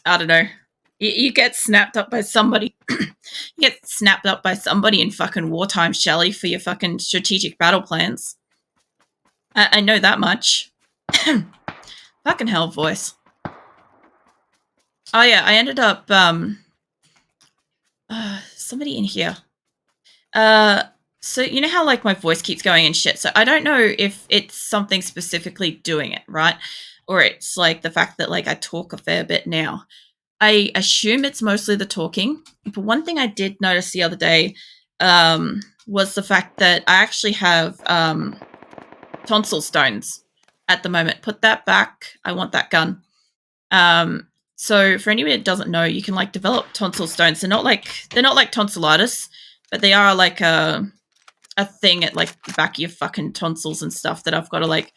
I don't know. You get snapped up by somebody. You get snapped up by somebody in fucking wartime, Shelley, for your fucking strategic battle plans. I know that much. Fucking hell, voice. Oh yeah, I ended up somebody in here. So you know how like my voice keeps going and shit. So I don't know if it's something specifically doing it, right? Or it's like the fact that like I talk a fair bit now. I assume it's mostly the talking. But one thing I did notice the other day was the fact that I actually have tonsil stones at the moment. Put that back. I want that gun. So for anybody that doesn't know, you can like develop tonsil stones. They're not like tonsillitis, but they are like a thing at like the back of your fucking tonsils and stuff that I've got to like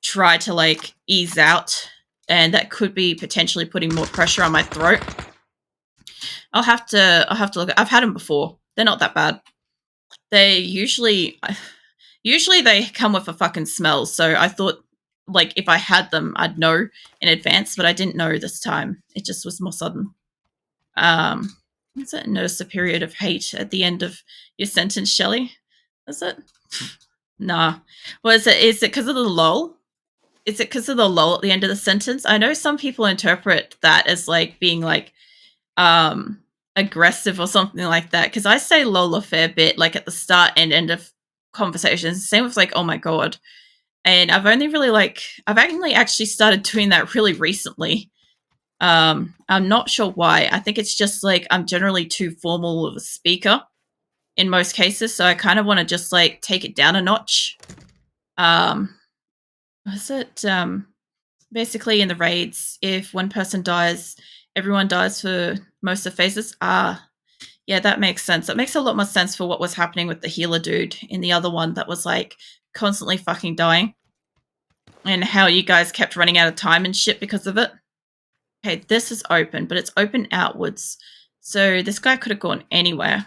try to like ease out, and that could be potentially putting more pressure on my throat. I'll have to look. I've had them before. They're not that bad. They usually they come with a fucking smell. So I thought like if I had them, I'd know in advance, but I didn't know this time. It just was more sudden. Is it notice a period of hate at the end of your sentence, Shelley? Is it? Nah. Well, is it because of the lull? Is it because of the lull at the end of the sentence? I know some people interpret that as like being like aggressive or something like that. Because I say lull a fair bit, like at the start and end of conversations. Same with like, oh my god. And I've only actually started doing that really recently. I'm not sure why. I think it's just like I'm generally too formal of a speaker in most cases, so I kind of want to just like take it down a notch. Was it basically in the raids, if one person dies, everyone dies for most of the phases? Yeah, that makes sense. That makes a lot more sense for what was happening with the healer dude in the other one that was like constantly fucking dying, and how you guys kept running out of time and shit because of it. Okay, this is open, but it's open outwards. So this guy could have gone anywhere.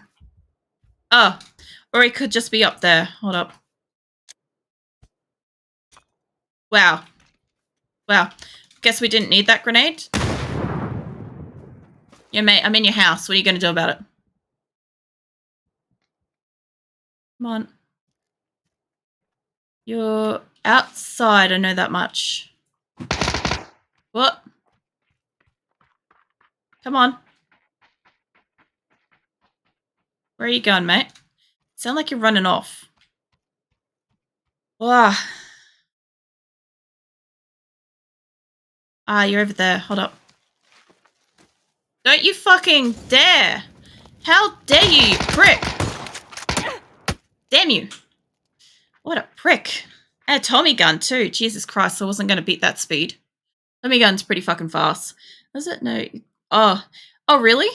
Oh, or he could just be up there. Hold up. Wow. Wow. Guess we didn't need that grenade. Yeah, mate, I'm in your house. What are you going to do about it? Come on. You're outside, I know that much. What? Come on. Where are you going, mate? Sound like you're running off. Ah, you're over there. Hold up. Don't you fucking dare! How dare you prick! Damn you! What a prick! And a Tommy gun too. Jesus Christ, I wasn't going to beat that speed. Tommy gun's pretty fucking fast. Is it? No. Oh, really?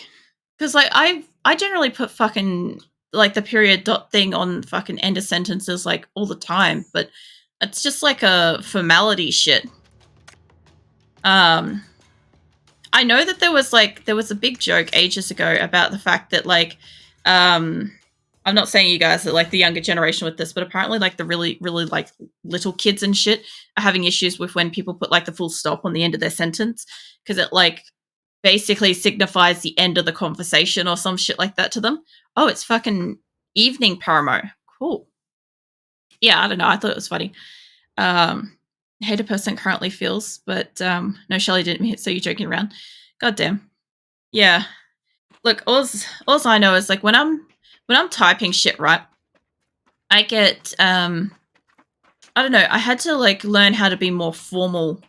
Because like I generally put fucking like the period dot thing on fucking end of sentences like all the time, but it's just like a formality shit. I know that there was a big joke ages ago about the fact that like I'm not saying you guys are like the younger generation with this, but apparently like the really like little kids and shit are having issues with when people put like the full stop on the end of their sentence, because it like basically signifies the end of the conversation or some shit like that to them. Oh, it's fucking evening, Paramo. Cool. Yeah, I don't know. I thought it was funny. Hate a person currently feels, but no, Shelley didn't hit, so you're joking around. God damn. Yeah. Look, all I know is like when I'm typing shit, right? I get I don't know, I had to like learn how to be more formal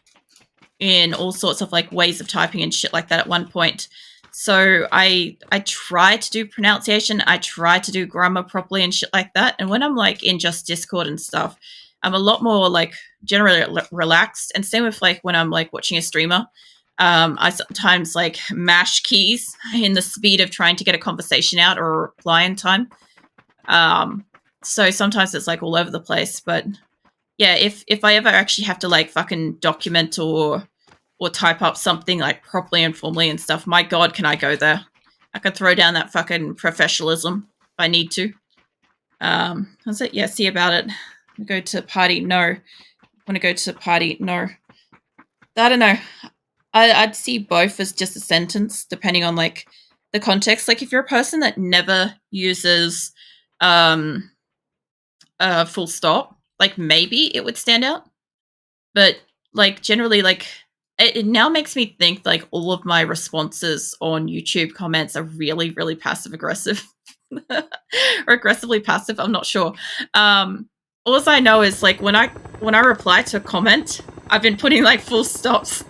in all sorts of like ways of typing and shit like that at one point. So I try to do pronunciation, I try to do grammar properly and shit like that. And when I'm like in just Discord and stuff, I'm a lot more like generally relaxed. And same with like when I'm like watching a streamer, I sometimes like mash keys in the speed of trying to get a conversation out or a reply in time. So sometimes it's like all over the place. But yeah, if I ever actually have to like fucking document or type up something like properly and formally and stuff, my god, can I go there? I could throw down that fucking professionalism if I need to. That's it. Yeah, see about it. Go to party? No. Want to go to party? No. I don't know. I'd see both as just a sentence, depending on like the context. Like if you're a person that never uses um, a full stop, like maybe it would stand out. But like generally, like it now makes me think like all of my responses on YouTube comments are really, really passive aggressive or aggressively passive. I'm not sure. All I know is like when I reply to a comment, I've been putting like full stops.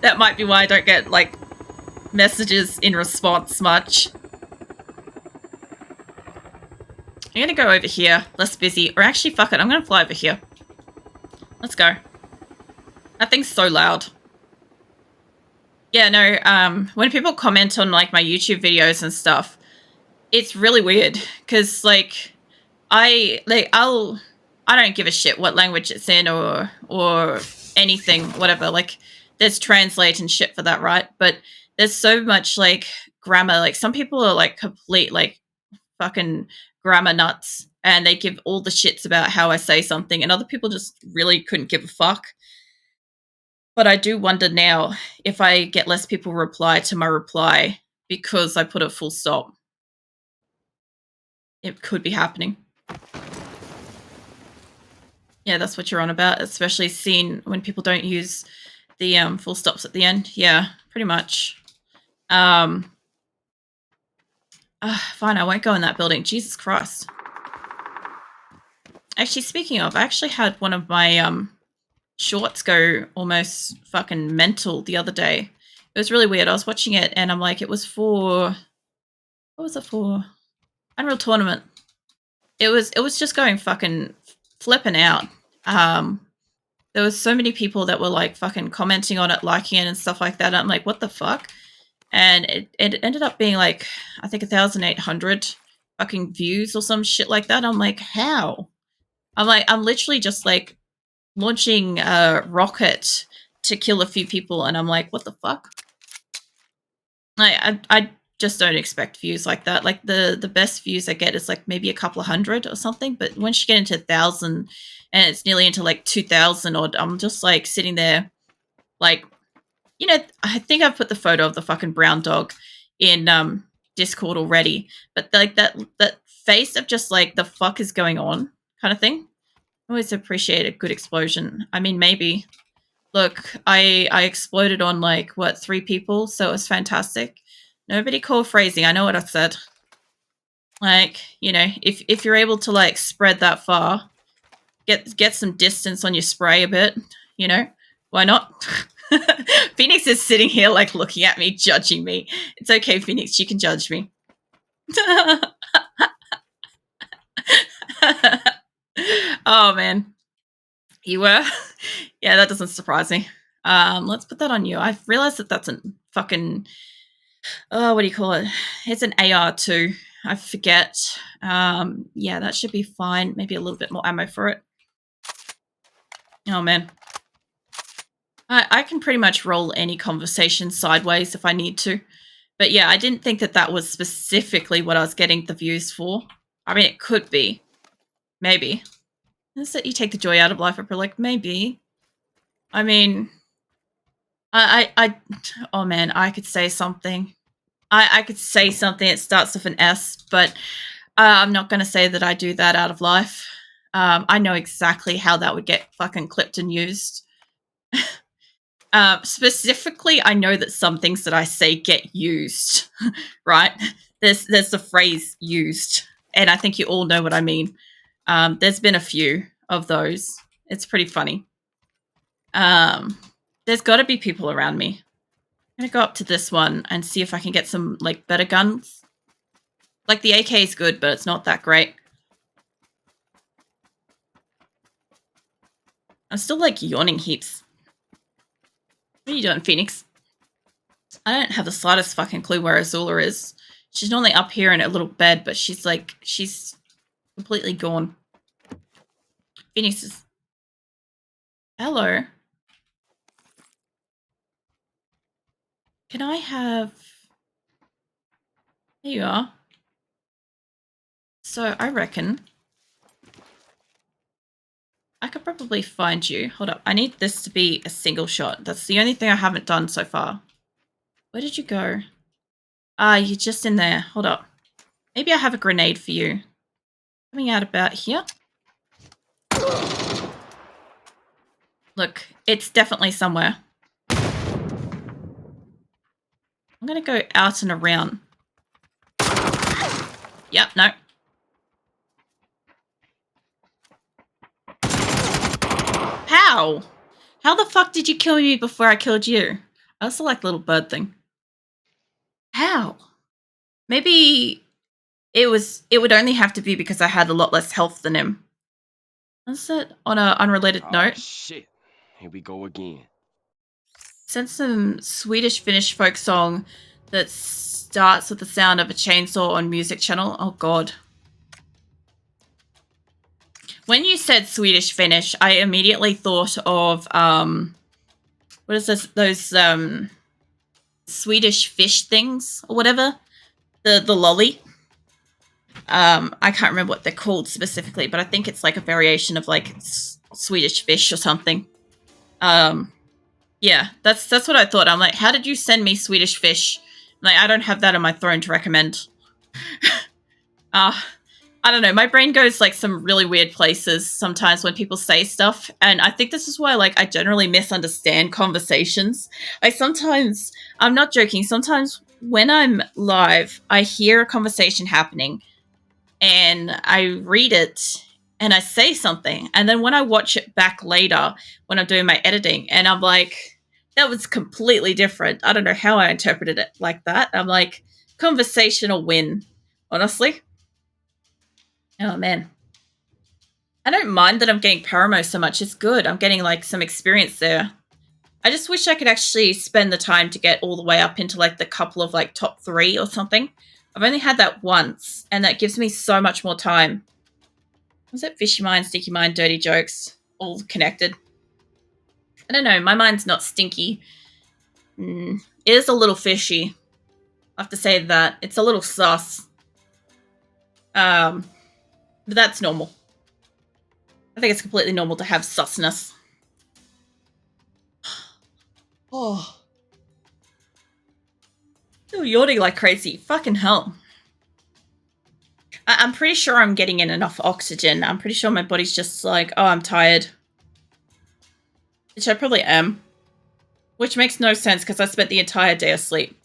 That might be why I don't get like messages in response much. I'm gonna go over here, less busy, or actually, fuck it, I'm gonna fly over here. Let's go. That thing's so loud. Yeah, no, when people comment on like my YouTube videos and stuff, it's really weird because like I don't give a shit what language it's in or anything, whatever. Like there's translate and shit for that, right? But there's so much like grammar. Like some people are like complete like fucking grammar nuts and they give all the shits about how I say something and other people just really couldn't give a fuck. But I do wonder now if I get less people reply to my reply because I put a full stop. It could be happening. Yeah, that's what you're on about, especially seen when people don't use the full stops at the end. Yeah, pretty much. Fine, I won't go in that building. Jesus Christ. Actually, speaking of, I actually had one of my shorts go almost fucking mental the other day. It was really weird. I was watching it and I'm like, it was for what was it for? Unreal Tournament. It was just going fucking flipping out. Um, there was so many people that were like fucking commenting on it, liking it, and stuff like that. And I'm like, what the fuck? And it ended up being like I think 1,800 fucking views or some shit like that. I'm like, how? I'm literally just like launching a rocket to kill a few people, and I'm like, what the fuck? I just don't expect views like that. Like the best views I get is like maybe a couple of hundred or something. But once you get into 1,000 and it's nearly into like 2,000 odd, I'm just like sitting there, like, I think I've put the photo of the fucking brown dog in Discord already. But like that face of just like the fuck is going on kind of thing. I always appreciate a good explosion. I mean, maybe. Look, I exploded on like what 3 people, so it was fantastic. Nobody call phrasing. I know what I said. Like, if you're able to like spread that far, get some distance on your spray a bit, why not? Phoenix is sitting here like looking at me, judging me. It's okay, Phoenix, you can judge me. Oh man. You were? Yeah, that doesn't surprise me. Let's put that on you. I've realized that that's a fucking what do you call it? It's an AR too. I forget. Yeah, that should be fine. Maybe a little bit more ammo for it. Oh man. I can pretty much roll any conversation sideways if I need to. But yeah, I didn't think that that was specifically what I was getting the views for. I mean, it could be. Maybe. Is that you take the joy out of life? I'm like, maybe. I mean, oh man, I could say something. I could say something that starts with an S, but I'm not going to say that I do that out of life. I know exactly how that would get fucking clipped and used. Specifically, I know that some things that I say get used, right? There's the phrase used, and I think you all know what I mean. There's been a few of those. It's pretty funny. There's got to be people around me. I'm gonna go up to this one and see if I can get some like better guns. Like the AK is good, but it's not that great. I'm still like yawning heaps. What are you doing, Phoenix? I don't have the slightest fucking clue where Azula is. She's normally up here in a little bed, but she's completely gone. Phoenix is... Hello. Can I have... There you are. So I reckon I could probably find you. Hold up. I need this to be a single shot. That's the only thing I haven't done so far. Where did you go? Ah, you're just in there. Hold up. Maybe I have a grenade for you. Coming out about here. Look, it's definitely somewhere. I'm going to go out and around. Yep, no. How? How the fuck did you kill me before I killed you? I also like the little bird thing. How? Maybe it would only have to be because I had a lot less health than him. That's it. On an unrelated note. Shit. Here we go again. Sent some Swedish Finnish folk song that starts with the sound of a chainsaw on music channel. Oh god. When you said Swedish Finnish, I immediately thought of what is this? Those Swedish fish things or whatever. The lolly. I can't remember what they're called specifically, but I think it's like a variation of like Swedish fish or something. Yeah, that's what I thought. I'm like, how did you send me Swedish fish? Like, I don't have that on my throne to recommend. I don't know. My brain goes like some really weird places sometimes when people say stuff, and I think this is why like I generally misunderstand conversations. I'm not joking. Sometimes when I'm live, I hear a conversation happening, and I read it and I say something, and then when I watch it back later when I'm doing my editing, and I'm like, that was completely different. I don't know how I interpreted it like that. I'm like, conversational win, honestly. Oh man. I don't mind that I'm getting Paramo so much. It's good. I'm getting like some experience there. I just wish I could actually spend the time to get all the way up into like the couple of like top 3 or something. I've only had that once, and that gives me so much more time. Was it fishy mind, sticky mind, dirty jokes? All connected. I don't know. My mind's not stinky. It is a little fishy. I have to say that. It's a little sus. But that's normal. I think it's completely normal to have susness. Oh. Still yawning like crazy. Fucking hell. I'm pretty sure I'm getting in enough oxygen. I'm pretty sure my body's just like, oh, I'm tired. Which I probably am. Which makes no sense because I spent the entire day asleep.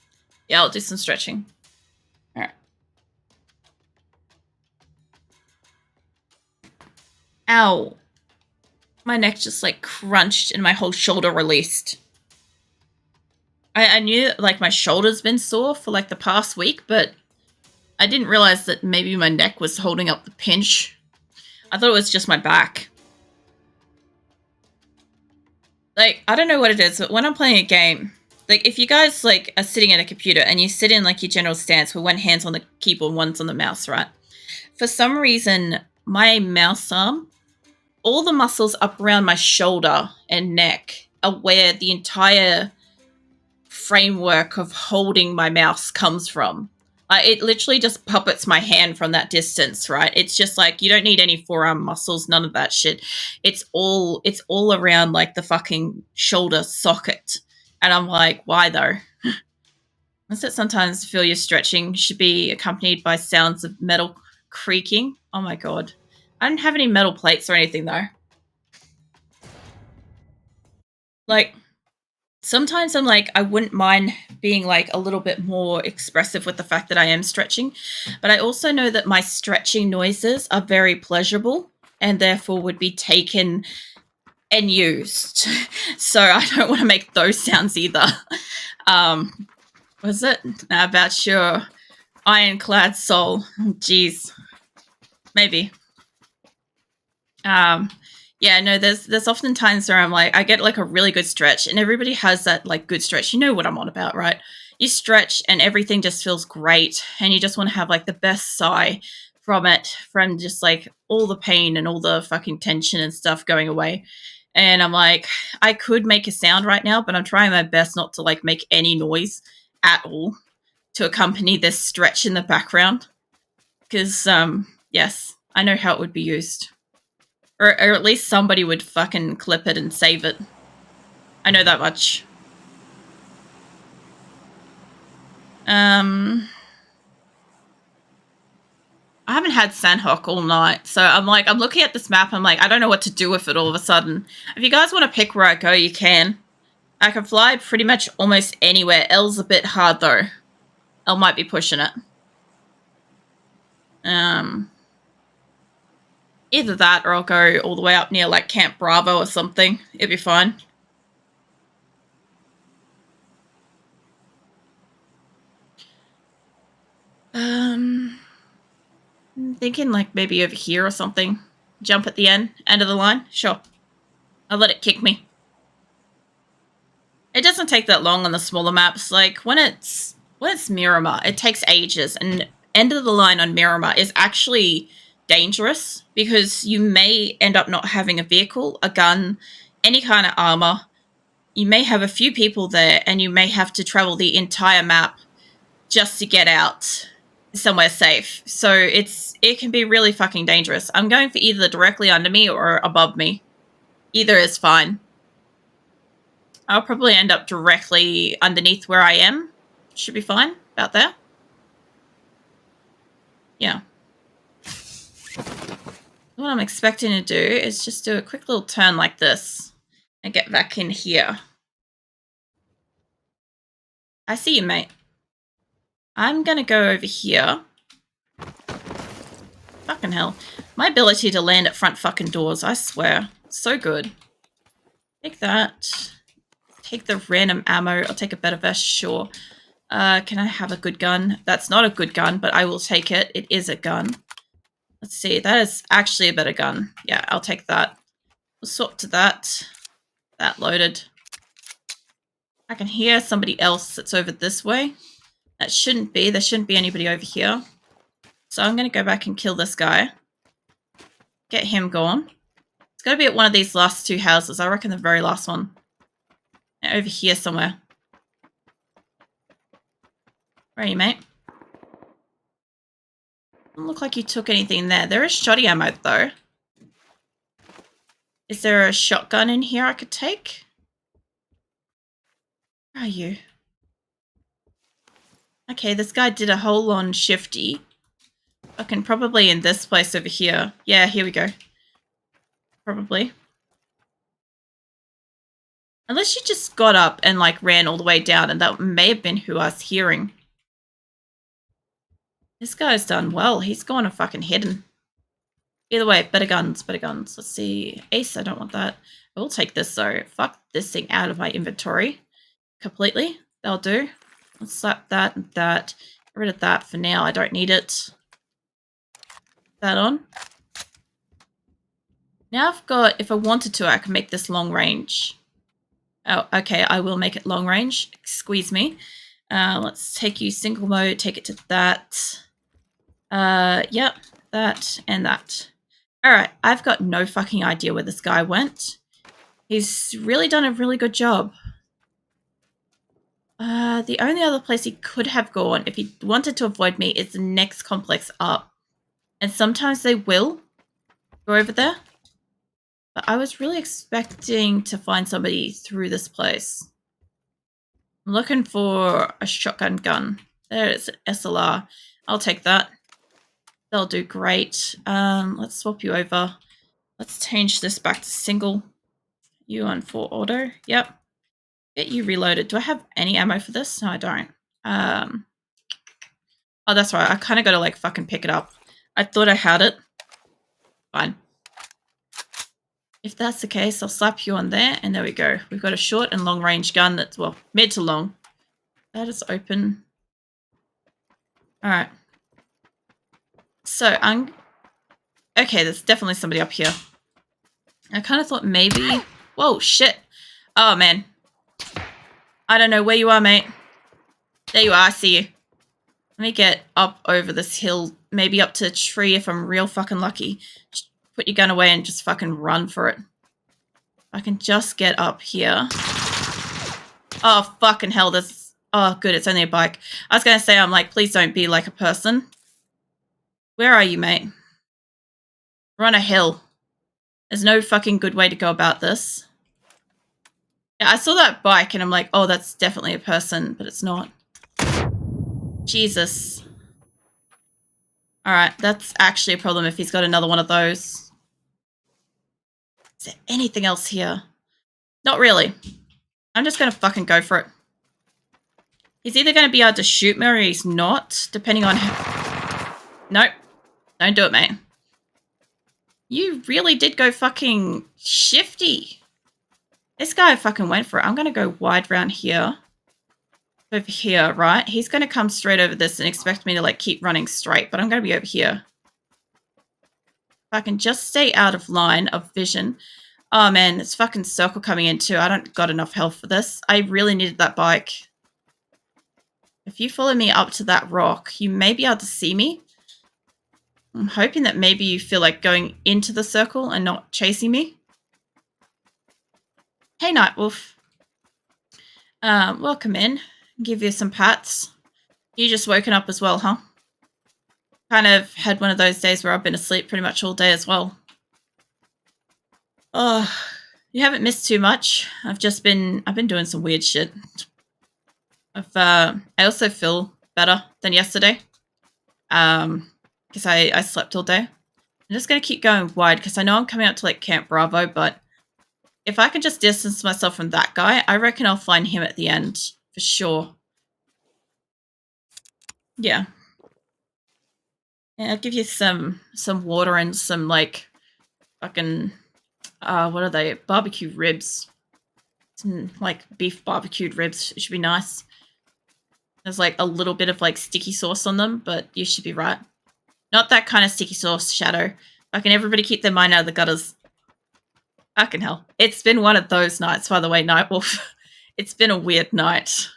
Yeah, I'll do some stretching. Alright. Ow. My neck just like crunched and my whole shoulder released. I knew like my shoulder's been sore for like the past week, but I didn't realize that maybe my neck was holding up the pinch. I thought it was just my back. Like, I don't know what it is, but when I'm playing a game, like if you guys like are sitting at a computer and you sit in like your general stance with one hand's on the keyboard, one's on the mouse, right? For some reason, my mouse arm, all the muscles up around my shoulder and neck are where the entire framework of holding my mouse comes from. It literally just puppets my hand from that distance, right? It's just like you don't need any forearm muscles, none of that shit. It's all around like the fucking shoulder socket. And I'm like, why though? Must it sometimes feel your stretching should be accompanied by sounds of metal creaking? Oh my god. I don't have any metal plates or anything though. Like, sometimes I'm like, I wouldn't mind being like a little bit more expressive with the fact that I am stretching, but I also know that my stretching noises are very pleasurable and therefore would be taken and used. So I don't want to make those sounds either. Was it about your ironclad soul? Jeez, maybe. Yeah, no, there's often times where I'm like, I get like a really good stretch, and everybody has that like good stretch. You know what I'm on about, right? You stretch and everything just feels great, and you just want to have like the best sigh from it, from just like all the pain and all the fucking tension and stuff going away. And I'm like, I could make a sound right now, but I'm trying my best not to like make any noise at all to accompany this stretch in the background. Because, yes, I know how it would be used. Or at least somebody would fucking clip it and save it. I know that much. I haven't had Sanhok all night, so I'm looking at this map, I'm like, I don't know what to do with it all of a sudden. If you guys want to pick where I go, you can. I can fly pretty much almost anywhere. L's a bit hard, though. L might be pushing it. Either that, or I'll go all the way up near, like, Camp Bravo or something. It'd be fine. I'm thinking, like, maybe over here or something. Jump at the end of the line. Sure. I'll let it kick me. It doesn't take that long on the smaller maps. Like, when it's Miramar, it takes ages. And end of the line on Miramar is actually dangerous because you may end up not having a vehicle, a gun, any kind of armor. You may have a few people there, and you may have to travel the entire map just to get out somewhere safe. So it can be really fucking dangerous. I'm going for either directly under me or above me. Either is fine. I'll probably end up directly underneath where I am. Should be fine. About there. Yeah. What I'm expecting to do is just do a quick little turn like this and get back in here. I see you, mate. I'm gonna go over here. Fucking hell. My ability to land at front fucking doors, I swear. So good. Take that. Take the random ammo. I'll take a better vest, sure. Can I have a good gun? That's not a good gun, but I will take it. It is a gun. Let's see. That is actually a better gun. Yeah, I'll take that. We'll swap to that. That loaded. I can hear somebody else that's over this way. That shouldn't be. There shouldn't be anybody over here. So I'm going to go back and kill this guy. Get him gone. It's got to be at one of these last two houses. I reckon the very last one. Over here somewhere. Where are you, mate? Doesn't look like you took anything there. There is shoddy ammo, though. Is there a shotgun in here I could take? Where are you? Okay, this guy did a whole on shifty. I can probably in this place over here. Yeah, here we go. Probably. Unless you just got up and, like, ran all the way down, and that may have been who I was hearing. This guy's done well. He's gone and fucking hidden. Either way, better guns, better guns. Let's see. Ace, I don't want that. I will take this, though. Fuck this thing out of my inventory. Completely. That'll do. Let's slap that and that. Get rid of that for now. I don't need it. That on. Now I've got, if I wanted to, I can make this long range. Oh, okay, I will make it long range. Squeeze me. Let's take you single mode, take it to that. Yep, that and that. Alright, I've got no fucking idea where this guy went. He's really done a really good job. The only other place he could have gone, if he wanted to avoid me, is the next complex up. And sometimes they will go over there. But I was really expecting to find somebody through this place. I'm looking for a shotgun gun. There is an SLR. I'll take that. They'll do great. Let's swap you over. Let's change this back to single. You on 4 auto. Yep. Get you reloaded. Do I have any ammo for this? No, I don't. Oh, that's right. I kind of got to, like, fucking pick it up. I thought I had it. Fine. If that's the case, I'll slap you on there, and there we go. We've got a short and long range gun that's, well, mid to long. That is open. Alright. So, okay, there's definitely somebody up here. I kind of thought maybe... Whoa, shit. Oh, man. I don't know where you are, mate. There you are, I see you. Let me get up over this hill, maybe up to a tree if I'm real fucking lucky. Just put your gun away and just fucking run for it. I can just get up here. Oh, fucking hell, there's... Oh, good, it's only a bike. I was going to say, I'm like, please don't be like a person. Where are you, mate? We're on a hill. There's no fucking good way to go about this. Yeah, I saw that bike and I'm like, oh, that's definitely a person, but it's not. Jesus. Alright, that's actually a problem if he's got another one of those. Is there anything else here? Not really. I'm just gonna fucking go for it. He's either gonna be able to shoot me or he's not, depending on how... Nope. Don't do it, mate. You really did go fucking shifty. This guy fucking went for it. I'm gonna go wide round here. Over here, right? He's gonna come straight over this and expect me to like keep running straight, but I'm gonna be over here. If I can just stay out of line of vision. Oh man, it's fucking circle coming in too. I don't got enough health for this. I really needed that bike. If you follow me up to that rock, you may be able to see me. I'm hoping that maybe you feel like going into the circle and not chasing me. Hey, Nightwolf. Welcome in. Give you some pats. You just woken up as well, huh? Kind of had one of those days where I've been asleep pretty much all day as well. Oh, you haven't missed too much. I've been doing some weird shit. I also feel better than yesterday. Because I slept all day. I'm just gonna keep going wide because I know I'm coming out to like Camp Bravo, but if I can just distance myself from that guy, I reckon I'll find him at the end for sure. Yeah. I'll give you some water and some like fucking what are they? Barbecue ribs. Some like beef barbecued ribs. It should be nice. There's like a little bit of like sticky sauce on them, but you should be right. Not that kind of sticky sauce, Shadow. Fucking everybody keep their mind out of the gutters. Fucking hell. It's been one of those nights, by the way, Nightwolf. It's been a weird night.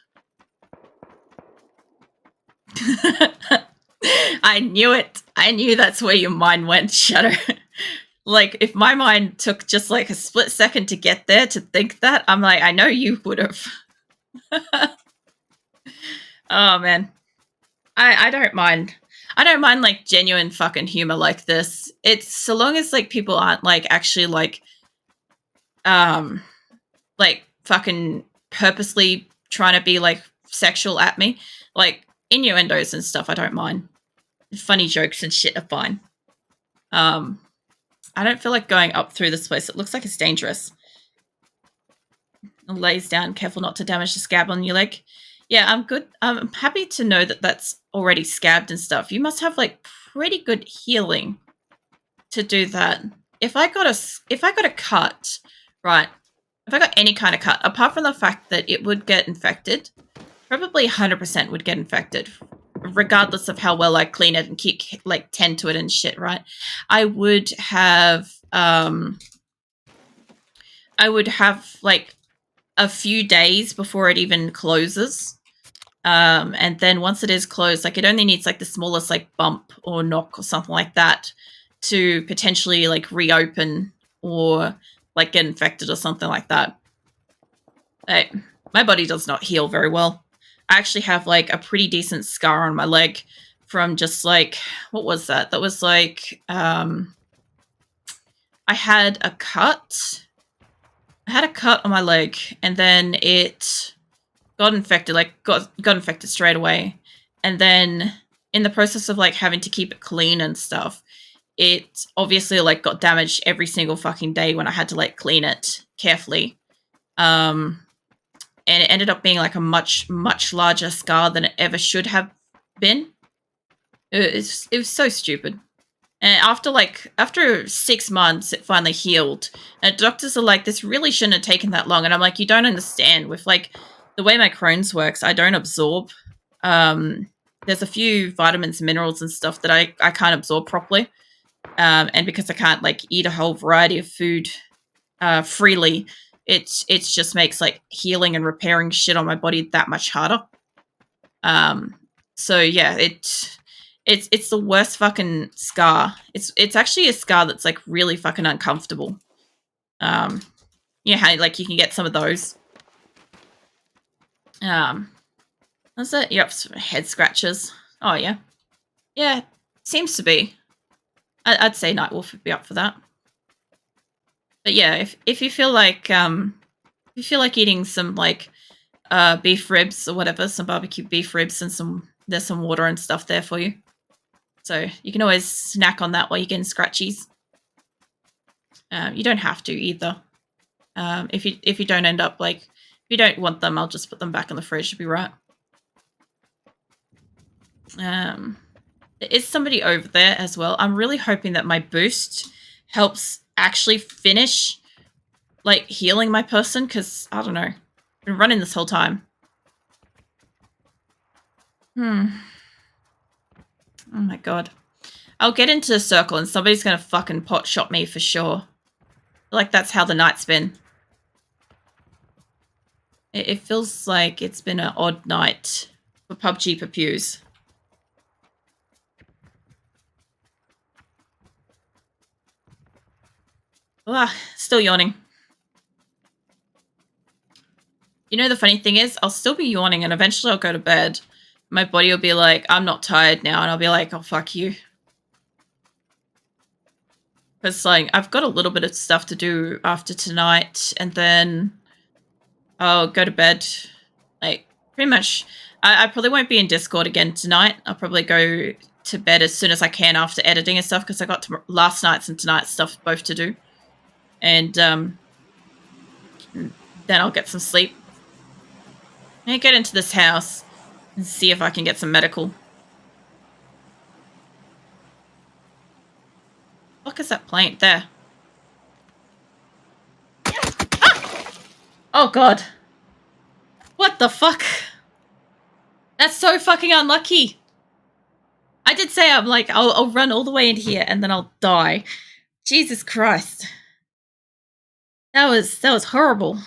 I knew it. I knew that's where your mind went, Shadow. Like, if my mind took just like a split second to get there to think that, I'm like, I know you would have. Oh, man. I don't mind. I don't mind, like, genuine fucking humor like this. It's so long as, like, people aren't, like, actually, like, fucking purposely trying to be, like, sexual at me. Like, innuendos and stuff, I don't mind. Funny jokes and shit are fine. I don't feel like going up through this place. It looks like it's dangerous. It lays down, careful not to damage the scab on your leg. Yeah, I'm good. I'm happy to know that that's already scabbed and stuff. You must have like pretty good healing to do that. If I got a cut, right? If I got any kind of cut, apart from the fact that it would get infected, probably 100% would get infected, regardless of how well I clean it and keep like tend to it and shit, right? I would have like a few days before it even closes. And then once it is closed, like it only needs like the smallest like bump or knock or something like that to potentially like reopen or like get infected or something like that. My body does not heal very well. I actually have like a pretty decent scar on my leg from just like, what was that? That was like, I had a cut. I had a cut on my leg and then it got infected, like got infected straight away. And then in the process of like having to keep it clean and stuff, it obviously like got damaged every single fucking day when I had to like clean it carefully. And it ended up being like a much, much larger scar than it ever should have been. It was so stupid. And after 6 months, it finally healed. And doctors are like, this really shouldn't have taken that long. And I'm like, you don't understand. With like the way my Crohn's works, I don't absorb. There's a few vitamins and minerals and stuff that I can't absorb properly. And because I can't like eat a whole variety of food freely, it just makes like healing and repairing shit on my body that much harder. So yeah, it's the worst fucking scar. It's actually a scar that's like really fucking uncomfortable. You know how like you can get some of those. That's it. You're up for head scratches. Oh yeah, yeah. Seems to be. I'd say Nightwolf would be up for that. But yeah, if you feel like eating some like beef ribs or whatever, some barbecue beef ribs and there's some water and stuff there for you. So you can always snack on that while you're getting scratchies. You don't have to either. If you don't end up like if you don't want them, I'll just put them back in the fridge. It'll be right. There is somebody over there as well. I'm really hoping that my boost helps actually finish like healing my person, because I don't know. I've been running this whole time. Oh my god. I'll get into the circle and somebody's gonna fucking pot shot me for sure. Like that's how the night's been. It feels like it's been an odd night for PUBG Papews. Still yawning. You know, the funny thing is, I'll still be yawning and eventually I'll go to bed. My body will be like, I'm not tired now. And I'll be like, oh, fuck you. Because, like, I've got a little bit of stuff to do after tonight. And then I'll go to bed. Like, pretty much. I probably won't be in Discord again tonight. I'll probably go to bed as soon as I can after editing and stuff. Because I got last night's and tonight's stuff both to do. And then I'll get some sleep. And get into this house and see if I can get some medical. What is that plant there? Ah! Oh god. What the fuck? That's so fucking unlucky. I did say I'm like, I'll run all the way in here and then I'll die. Jesus Christ. That was horrible.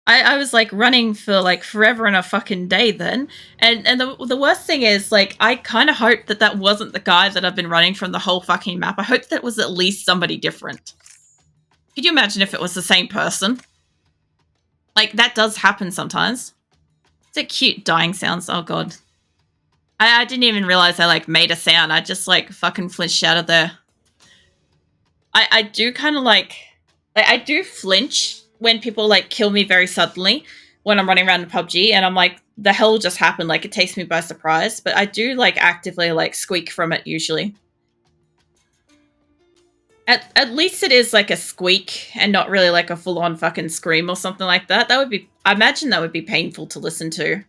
I was like running for like forever and a fucking day then. And the worst thing is like I kind of hope that wasn't the guy that I've been running from the whole fucking map. I hope that was at least somebody different. Could you imagine if it was the same person? Like that does happen sometimes. It's a cute dying sounds. Oh god. I didn't even realize I like made a sound. I just like fucking flinched out of there. I do kind of like I do flinch when people like kill me very suddenly when I'm running around in PUBG and I'm like, the hell just happened? Like it takes me by surprise, but I do like actively like squeak from it usually. At least it is like a squeak and not really like a full on fucking scream or something like that. That would be, I imagine that would be painful to listen to.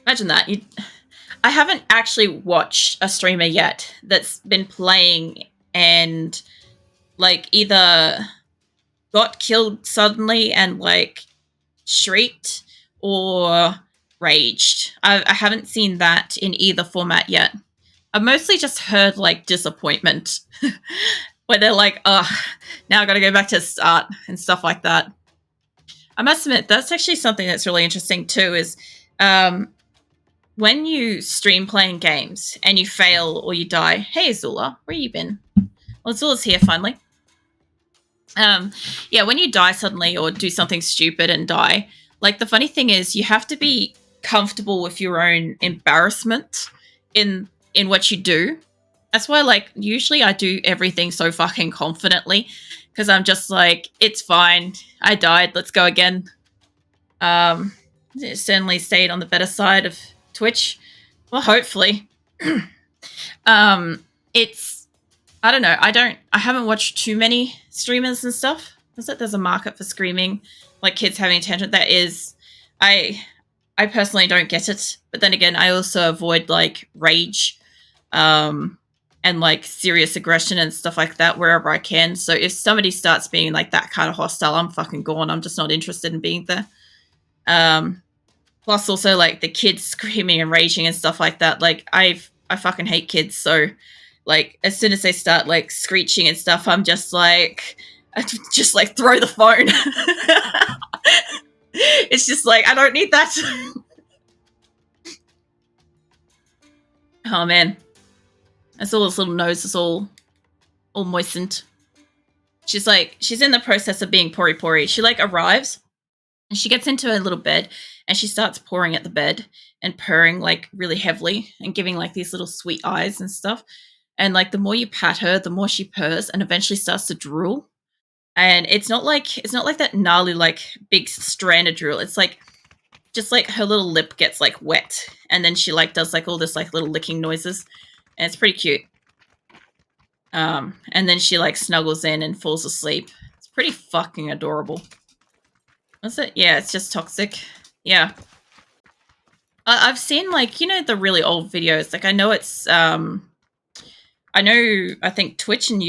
Imagine that. I haven't actually watched a streamer yet that's been playing and like either got killed suddenly and like shrieked or raged. I haven't seen that in either format yet. I've mostly just heard like disappointment where they're like, oh, now I gotta go back to the start and stuff like that. I must admit, that's actually something that's really interesting too is when you stream playing games and you fail or you die, hey Azula, where you been? Well, Azula's here finally. Yeah, when you die suddenly or do something stupid and die, like the funny thing is you have to be comfortable with your own embarrassment in what you do. That's why like usually I do everything so fucking confidently because I'm just like, it's fine. I died. Let's go again. It certainly stayed on the better side of Twitch. Well, hopefully. It's I don't know. I haven't watched too many streamers and stuff. There's a market for screaming, like kids having attention. That is, I personally don't get it. But then again, I also avoid like rage, and like serious aggression and stuff like that wherever I can. So if somebody starts being like that kind of hostile, I'm fucking gone. I'm just not interested in being there. Plus also like the kids screaming and raging and stuff like that. Like I fucking hate kids. So like as soon as they start like screeching and stuff, I'm just like, I just like throw the phone. It's just like, I don't need that. Oh man. Azula's little nose is all moistened. She's in the process of being pori. She like arrives and she gets into her little bed and she starts pouring at the bed and purring like really heavily and giving like these little sweet eyes and stuff. And like the more you pat her, the more she purrs and eventually starts to drool. And it's not like that gnarly like big strand of drool. It's like just like her little lip gets like wet, and then she like does like all this like little licking noises, and it's pretty cute. And then she like snuggles in and falls asleep. It's pretty fucking adorable. Is it? Yeah, it's just toxic. Yeah. I've seen like, the really old videos. Like I know it's I think Twitch and